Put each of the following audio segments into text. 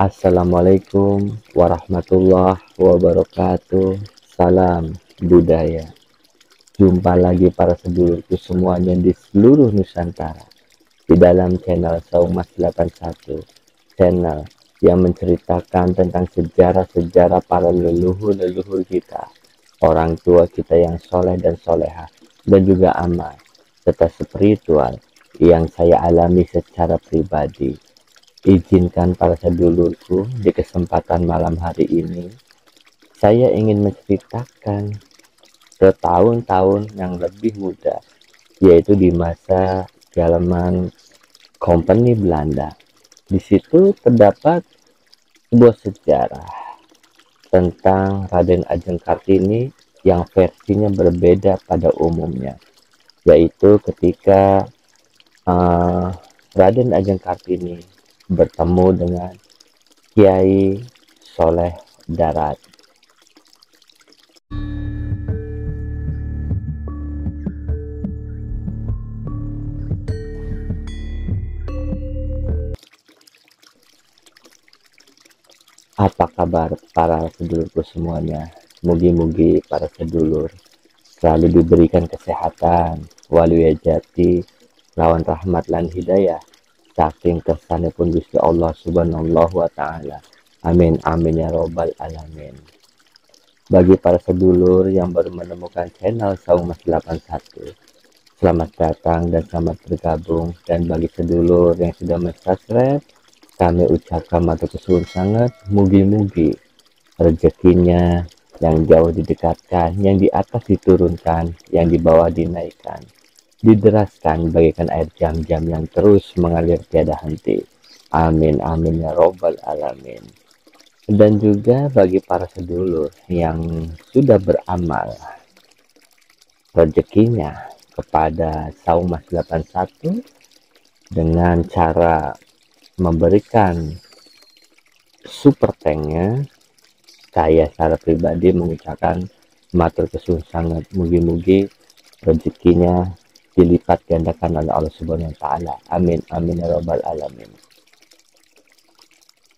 Assalamualaikum warahmatullahi wabarakatuh. Salam budaya. Jumpa lagi para sedulurku semuanya di seluruh Nusantara di dalam channel Saumas 81, channel yang menceritakan tentang sejarah-sejarah para leluhur-leluhur kita, orang tua kita yang soleh dan soleha, dan juga amal serta spiritual yang saya alami secara pribadi. Izinkan para sedulurku di kesempatan malam hari ini, saya ingin menceritakan ke tahun-tahun yang lebih muda, yaitu di masa zaman Company Belanda. Di situ terdapat sebuah sejarah tentang Raden Ajeng Kartini yang versinya berbeda pada umumnya, yaitu ketika Raden Ajeng Kartini bertemu dengan Kiai Soleh Darat. Apa kabar para sedulurku semuanya? Mugi-mugi para sedulur selalu diberikan kesehatan, waliyajati, lawan rahmat lan hidayah. Saking kesanipun Gusti Allah Subhanahu wa taala. Amin amin ya robbal alamin. Bagi para sedulur yang baru menemukan channel Saumas 81, selamat datang dan selamat bergabung. Dan bagi sedulur yang sudah subscribe, kami ucapkan matur suwun sangat, mugi-mugi rezekinya yang jauh didekatkan, yang di atas diturunkan, yang di bawah dinaikkan, dideraskan bagaikan air jam-jam yang terus mengalir tiada henti. Amin amin ya robbal alamin. Dan juga bagi para sedulur yang sudah beramal rezekinya kepada Saumas 81 dengan cara memberikan super tanknya, saya secara pribadi mengucapkan matur kesuwun sangat, mugi-mugi rezekinya dilipat gandakan oleh Allah Subhanahu wa taala. Amin amin ya rabbal alamin.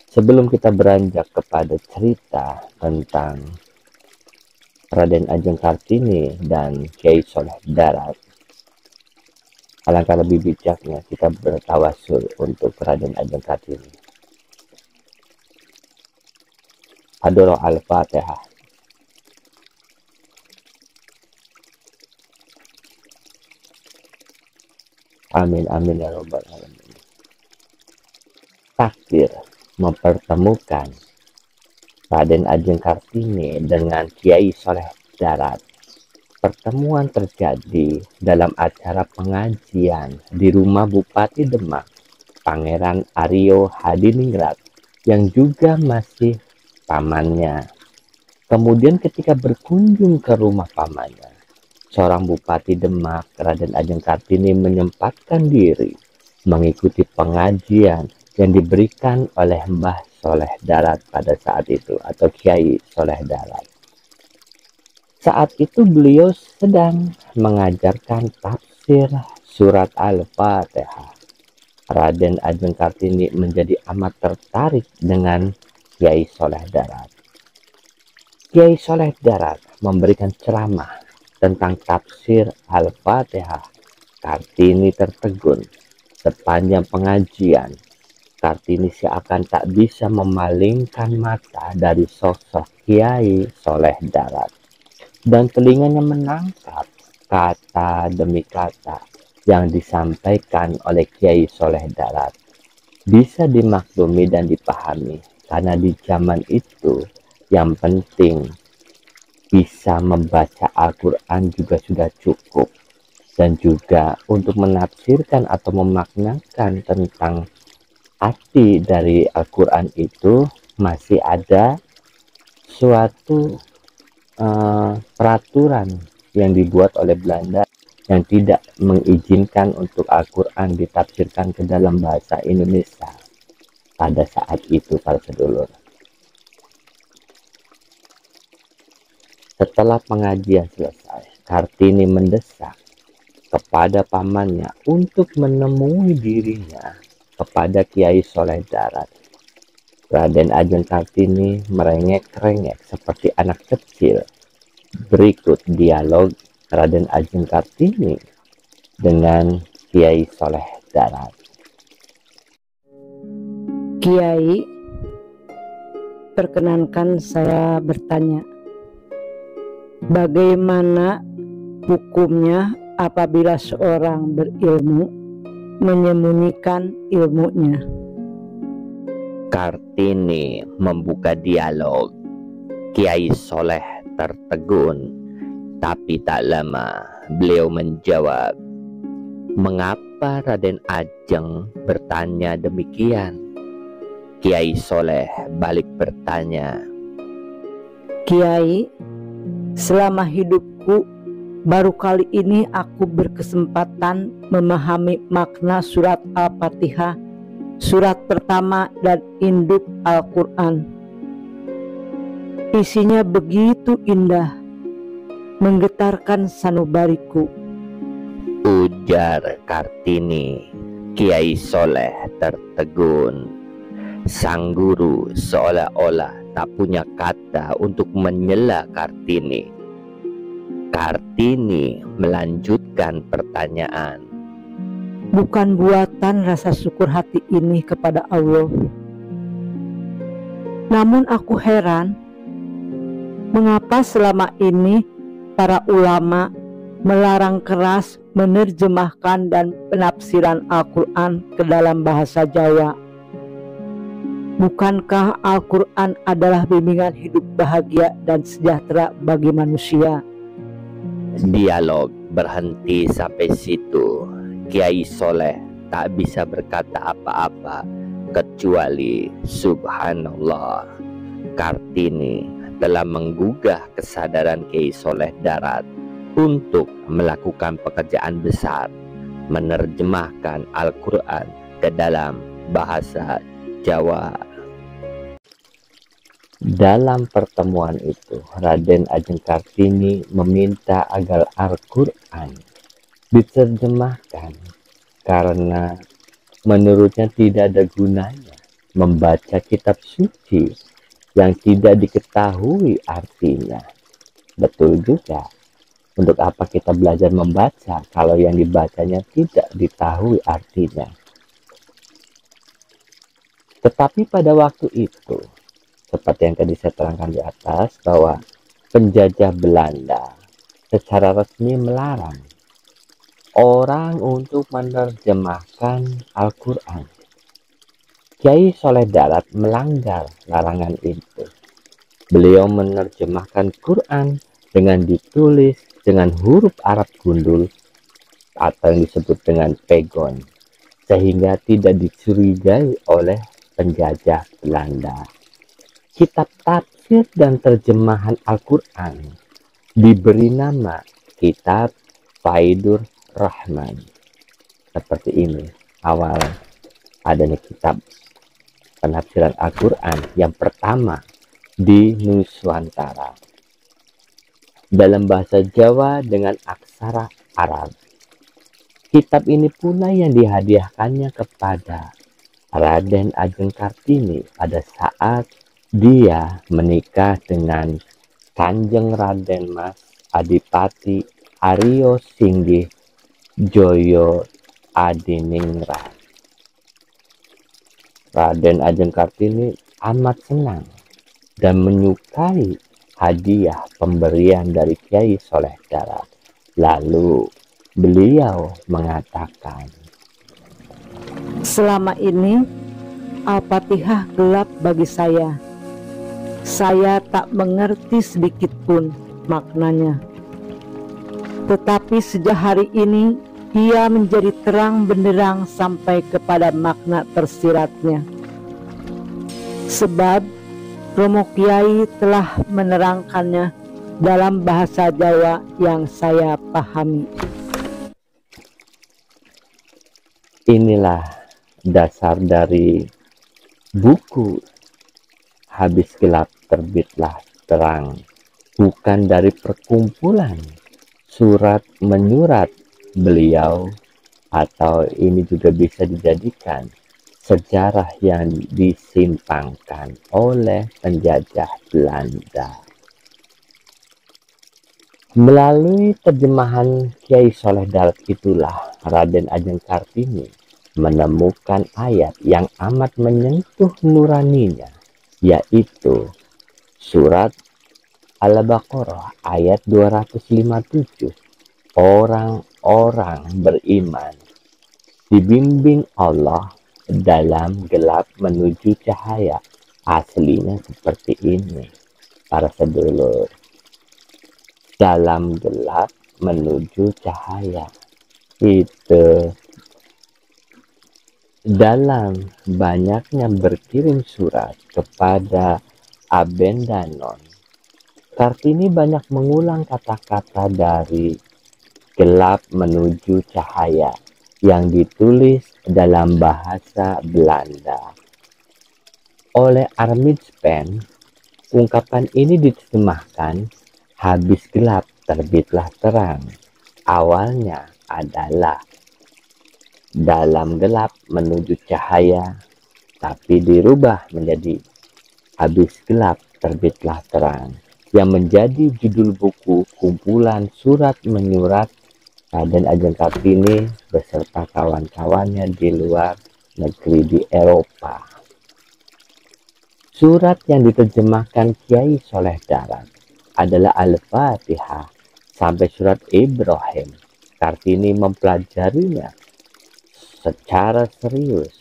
Sebelum kita beranjak kepada cerita tentang Raden Ajeng Kartini dan Kiai Soleh Darat, alangkah lebih bijaknya kita bertawasul untuk Raden Ajeng Kartini. Hadroh Al-Fatihah. Amin amin ya robbal alamin. Takdir mempertemukan Raden Ajeng Kartini dengan Kiai Soleh Darat. Pertemuan terjadi dalam acara pengajian di rumah Bupati Demak, Pangeran Aryo Hadiningrat, yang juga masih pamannya. Kemudian ketika berkunjung ke rumah pamannya, seorang Bupati Demak, Raden Ajeng Kartini, menyempatkan diri mengikuti pengajian yang diberikan oleh Mbah Soleh Darat pada saat itu, atau Kiai Soleh Darat. Saat itu beliau sedang mengajarkan tafsir surat Al-Fatihah. Raden Ajeng Kartini menjadi amat tertarik dengan Kiai Soleh Darat. Kiai Soleh Darat memberikan ceramah tentang tafsir Al-Fatihah. Kartini tertegun. Sepanjang pengajian, Kartini seakan tak bisa memalingkan mata dari sosok Kiai Soleh Darat, dan telinganya menangkap kata demi kata yang disampaikan oleh Kiai Soleh Darat. Bisa dimaklumi dan dipahami, karena di zaman itu yang penting bisa membaca Al-Quran juga sudah cukup, dan juga untuk menafsirkan atau memaknakan tentang arti dari Al-Quran itu masih ada suatu peraturan yang dibuat oleh Belanda yang tidak mengizinkan untuk Al-Quran ditafsirkan ke dalam bahasa Indonesia pada saat itu, para sedulur. Setelah pengajian selesai, Kartini mendesak kepada pamannya untuk menemui dirinya kepada Kiai Soleh Darat Raden Ajeng Kartini merengek-rengek seperti anak kecil. Berikut dialog Raden Ajeng Kartini dengan Kiai Soleh Darat. Kiai, perkenankan saya bertanya, bagaimana hukumnya apabila seorang berilmu menyembunyikan ilmunya? Kartini membuka dialog. Kiai Soleh tertegun, tapi tak lama beliau menjawab, "Mengapa Raden Ajeng bertanya demikian?" Kiai Soleh balik bertanya, "Kiai, selama hidupku baru kali ini aku berkesempatan memahami makna surat Al-Fatihah, surat pertama dan induk Al-Quran. Isinya begitu indah, menggetarkan sanubariku," ujar Kartini. Kiai Soleh tertegun. Sang guru seolah-olah tak punya kata untuk menyela Kartini. Kartini melanjutkan pertanyaan, "Bukan buatan rasa syukur hati ini kepada Allah. Namun aku heran, mengapa selama ini para ulama melarang keras menerjemahkan dan penafsiran Al-Quran ke dalam bahasa Jawa? Bukankah Al-Quran adalah bimbingan hidup bahagia dan sejahtera bagi manusia?" Dialog berhenti sampai situ. Kiai Soleh tak bisa berkata apa-apa kecuali subhanallah. Kartini telah menggugah kesadaran Kiai Soleh Darat untuk melakukan pekerjaan besar, menerjemahkan Al-Quran ke dalam bahasa Jawa. Dalam pertemuan itu, Raden Ajeng Kartini meminta agar Al-Quran diterjemahkan karena menurutnya tidak ada gunanya membaca kitab suci yang tidak diketahui artinya. Betul juga, untuk apa kita belajar membaca kalau yang dibacanya tidak diketahui artinya? Tetapi pada waktu itu, seperti yang tadi saya terangkan di atas, bahwa penjajah Belanda secara resmi melarang orang untuk menerjemahkan Al-Quran. Kiai Soleh Darat melanggar larangan itu. Beliau menerjemahkan Quran dengan ditulis dengan huruf Arab gundul atau yang disebut dengan pegon, sehingga tidak dicurigai oleh penjajah Belanda. Kitab tafsir dan terjemahan Al-Quran diberi nama Kitab Faidur Rahman. Seperti ini awal adanya kitab penafsiran Al-Quran yang pertama di Nusantara dalam bahasa Jawa dengan aksara Arab. Kitab ini pula yang dihadiahkannya kepada Raden Ajeng Kartini pada saat dia menikah dengan Kanjeng Raden Mas Adipati Aryo Singgih Joyo Adiningrat. Raden Ajeng Kartini amat senang dan menyukai hadiah pemberian dari Kiai Soleh Darat. Lalu beliau mengatakan, "Selama ini Al-Fatihah gelap bagi saya. Saya tak mengerti sedikit pun maknanya. Tetapi sejak hari ini ia menjadi terang benderang sampai kepada makna tersiratnya. Sebab Romo Kiai telah menerangkannya dalam bahasa Jawa yang saya pahami." Inilah dasar dari buku Habis Gelap Terbitlah Terang, bukan dari perkumpulan surat menyurat beliau, atau ini juga bisa dijadikan sejarah yang disimpangkan oleh penjajah Belanda. Melalui terjemahan Kiai Soleh Darat itulah Raden Ajeng Kartini menemukan ayat yang amat menyentuh nuraninya, yaitu surat Al-Baqarah ayat 257. Orang-orang beriman dibimbing Allah dalam gelap menuju cahaya. Aslinya seperti ini, para sedulur. Dalam gelap menuju cahaya. Itu dalam banyaknya berkirim surat kepada Abendanon, Kartini banyak mengulang kata-kata dari gelap menuju cahaya yang ditulis dalam bahasa Belanda. Oleh Armid Spen, ungkapan ini diterjemahkan, habis gelap terbitlah terang. Awalnya adalah dalam gelap menuju cahaya, tapi dirubah menjadi habis gelap terbitlah terang, yang menjadi judul buku kumpulan surat menyurat Raden Ajeng Kartini beserta kawan-kawannya di luar negeri di Eropa. Surat yang diterjemahkan Kiai Soleh Darat adalah Al-Fatihah sampai surat Ibrahim. Kartini mempelajarinya secara serius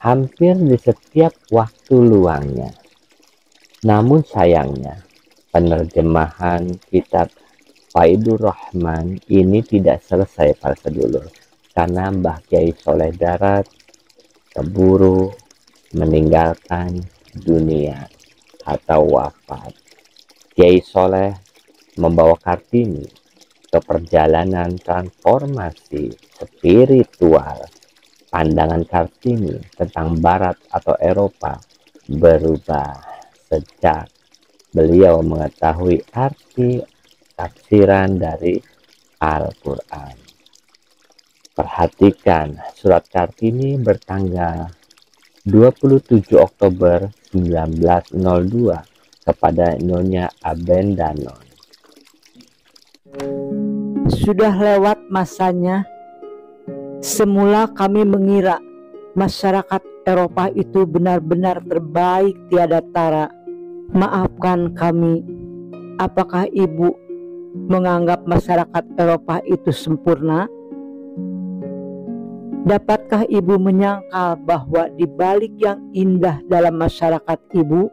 hampir di setiap waktu luangnya. Namun sayangnya, penerjemahan kitab Faidur Rahman ini tidak selesai, para sedulur, karena Mbah Kiai Soleh Darat keburu meninggalkan dunia atau wafat. Kiai Soleh membawa Kartini ke perjalanan transformasi spiritual. Pandangan Kartini tentang Barat atau Eropa berubah sejak beliau mengetahui arti tafsiran dari Al-Quran. Perhatikan, surat Kartini bertanggal 27 Oktober 1902 kepada Nyonya Abendanon. Sudah lewat masanya. Semula kami mengira masyarakat Eropa itu benar-benar terbaik tiada tara. Maafkan kami, apakah Ibu menganggap masyarakat Eropa itu sempurna? Dapatkah Ibu menyangkal bahwa di balik yang indah dalam masyarakat Ibu,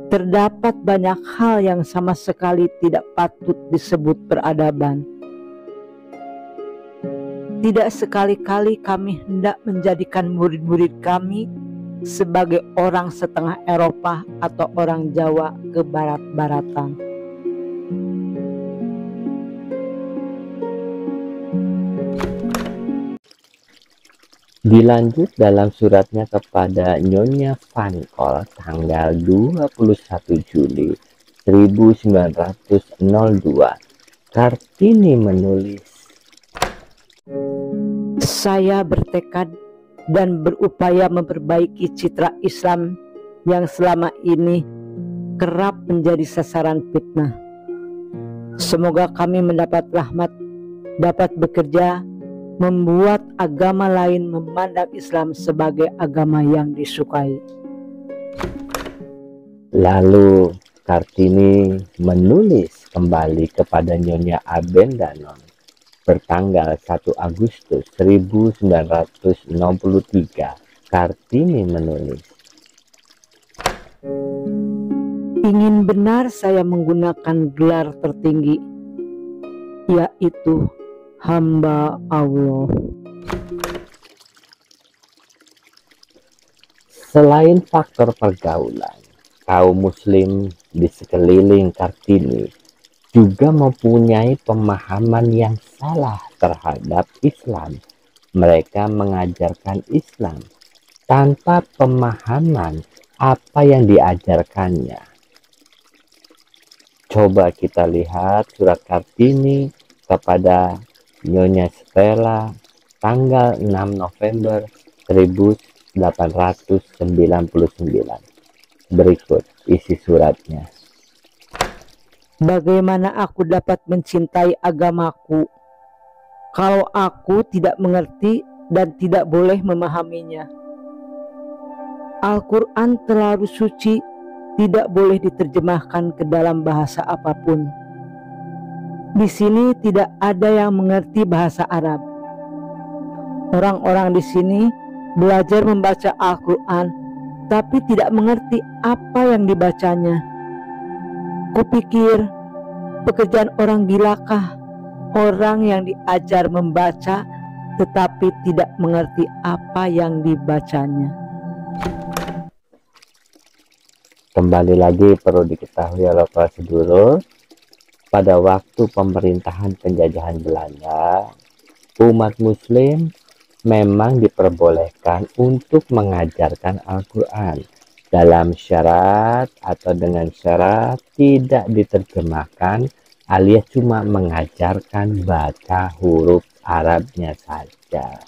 terdapat banyak hal yang sama sekali tidak patut disebut peradaban? Tidak sekali-kali kami hendak menjadikan murid-murid kami sebagai orang setengah Eropa atau orang Jawa ke barat-baratan. Dilanjut dalam suratnya kepada Nyonya Van Kol tanggal 21 Juli 1902, Kartini menulis, saya bertekad dan berupaya memperbaiki citra Islam yang selama ini kerap menjadi sasaran fitnah. Semoga kami mendapat rahmat, dapat bekerja membuat agama lain memandang Islam sebagai agama yang disukai. Lalu Kartini menulis kembali kepada Nyonya Abendanon bertanggal 1 Agustus 1963. Kartini menulis, ingin benar saya menggunakan gelar tertinggi, yaitu hamba Allah. selain faktor pergaulan, kaum muslim di sekeliling Kartini juga mempunyai pemahaman yang salah terhadap Islam. Mereka mengajarkan Islam tanpa pemahaman apa yang diajarkannya. Coba kita lihat surat Kartini kepada Nyonya Stella tanggal 6 November Berikut isi suratnya. Bagaimana aku dapat mencintai agamaku kalau aku tidak mengerti dan tidak boleh memahaminya? Al-Quran terlalu suci, tidak boleh diterjemahkan ke dalam bahasa apapun. Di sini tidak ada yang mengerti bahasa Arab. Orang-orang di sini belajar membaca Al-Quran, tapi tidak mengerti apa yang dibacanya. Kupikir pekerjaan orang gilakah orang yang diajar membaca tetapi tidak mengerti apa yang dibacanya. Kembali lagi perlu diketahui oleh para sedulur, pada waktu pemerintahan penjajahan Belanda, umat muslim memang diperbolehkan untuk mengajarkan Al-Quran dalam syarat atau dengan syarat tidak diterjemahkan alias cuma mengajarkan baca huruf Arabnya saja.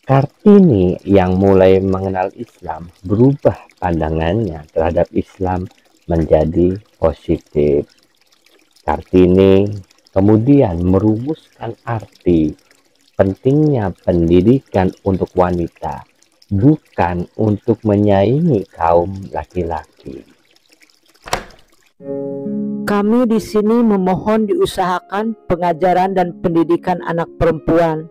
Kartini yang mulai mengenal Islam berubah pandangannya terhadap Islam menjadi positif. Kartini kemudian merumuskan arti pentingnya pendidikan untuk wanita, bukan untuk menyaingi kaum laki-laki. Kami di sini memohon diusahakan pengajaran dan pendidikan anak perempuan.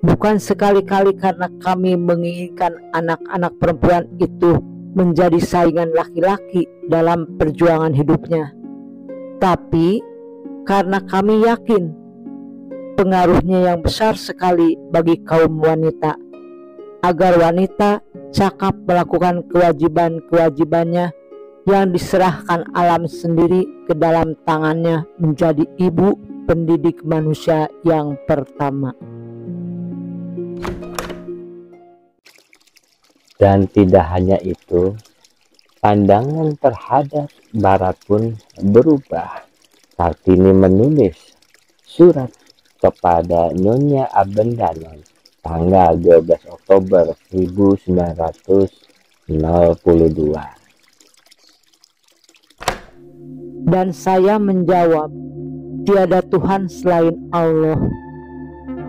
Bukan sekali-kali karena kami menginginkan anak-anak perempuan itu menjadi saingan laki-laki dalam perjuangan hidupnya, tapi karena kami yakin pengaruhnya yang besar sekali bagi kaum wanita, agar wanita cakap melakukan kewajiban-kewajibannya yang diserahkan alam sendiri ke dalam tangannya menjadi ibu pendidik manusia yang pertama. Dan tidak hanya itu, pandangan terhadap Barat pun berubah. Kartini menulis surat kepada Nyonya Abendanon tanggal 12 Oktober 1902. Dan saya menjawab, tiada Tuhan selain Allah.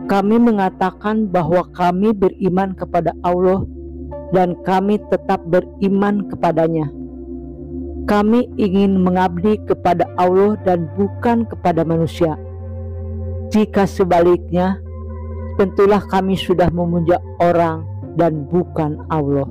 Kami mengatakan bahwa kami beriman kepada Allah dan kami tetap beriman kepadanya. Kami ingin mengabdi kepada Allah dan bukan kepada manusia. Jika sebaliknya, tentulah kami sudah memuja orang dan bukan Allah.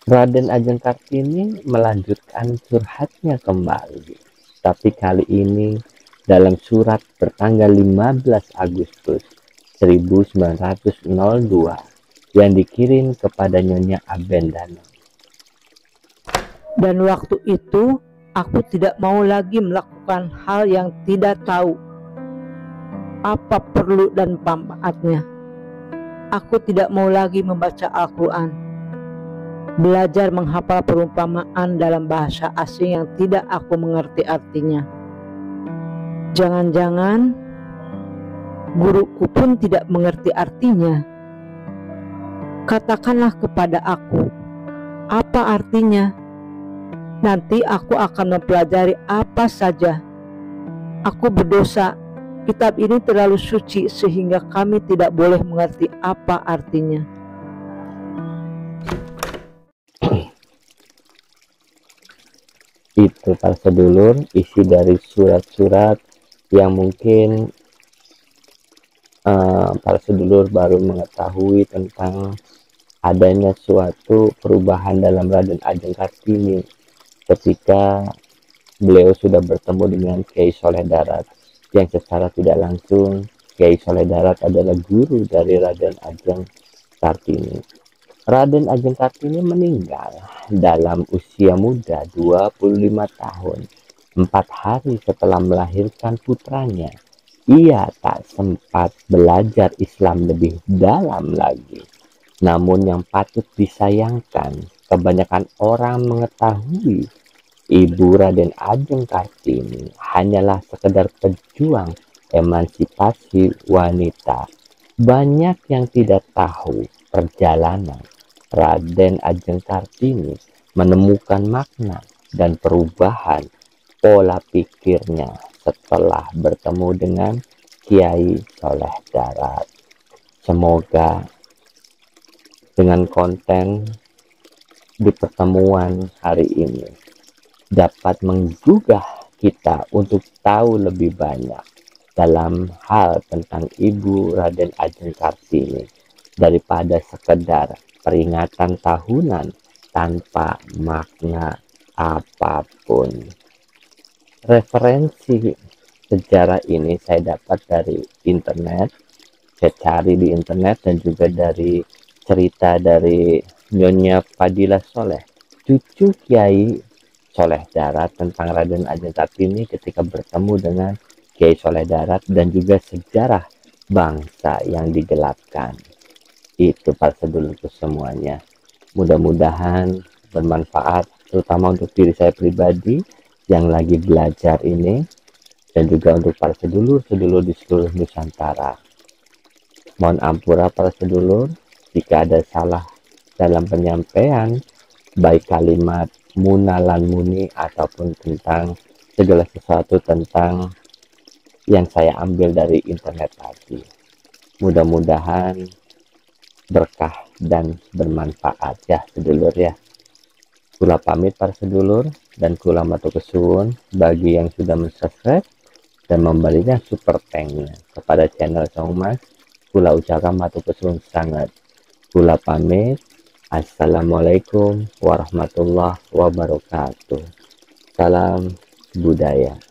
Raden Ajeng Kartini melanjutkan curhatnya kembali, tapi kali ini dalam surat bertanggal 15 Agustus 1902 yang dikirim kepada Nyonya Abendanon. Dan waktu itu aku tidak mau lagi melakukan hal yang tidak tahu apa perlu dan manfaatnya. Aku tidak mau lagi membaca Al-Quran, belajar menghafal perumpamaan dalam bahasa asing yang tidak aku mengerti artinya. Jangan-jangan guruku pun tidak mengerti artinya. Katakanlah kepada aku, apa artinya? Nanti aku akan mempelajari apa saja. Aku berdosa, kitab ini terlalu suci sehingga kami tidak boleh mengerti apa artinya. Itu para sedulur isi dari surat-surat yang mungkin para sedulur baru mengetahui tentang adanya suatu perubahan dalam Raden Ajeng Kartini ketika beliau sudah bertemu dengan Kiai Soleh Darat, yang secara tidak langsung Kiai Soleh Darat adalah guru dari Raden Ajeng Kartini. Raden Ajeng Kartini meninggal dalam usia muda 25 tahun, 4 hari setelah melahirkan putranya. Ia tak sempat belajar Islam lebih dalam lagi. Namun yang patut disayangkan, kebanyakan orang mengetahui Ibu Raden Ajeng Kartini hanyalah sekedar pejuang emansipasi wanita. Banyak yang tidak tahu perjalanan Raden Ajeng Kartini menemukan makna dan perubahan pola pikirnya setelah bertemu dengan Kiai Soleh Darat. Semoga dengan konten di pertemuan hari ini dapat menggugah kita untuk tahu lebih banyak dalam hal tentang Ibu Raden Ajeng Kartini daripada sekedar peringatan tahunan tanpa makna apapun. Referensi sejarah ini saya dapat dari internet, saya cari di internet, dan juga dari cerita dari Nyonya Fadilah Soleh, cucu Kiai Soleh Darat, tentang Raden Ajeng Kartini ketika bertemu dengan Kiai Soleh Darat, dan juga sejarah bangsa yang digelapkan. Itu para sedulurku semuanya. Mudah-mudahan bermanfaat, terutama untuk diri saya pribadi yang lagi belajar ini, dan juga untuk para sedulur-sedulur di seluruh Nusantara. Mohon ampura para sedulur jika ada salah dalam penyampaian, baik kalimat munalan muni ataupun tentang segala sesuatu tentang yang saya ambil dari internet tadi. Mudah-mudahan berkah dan bermanfaat ya sedulur ya. Kula pamit para sedulur, dan kula matur kesuwun bagi yang sudah subscribe dan memberikan super thanknya kepada channel Sang Mas. Kula ucapkan matur kesuwun sangat. Kula pamit. Assalamualaikum warahmatullahi wabarakatuh. Salam budaya.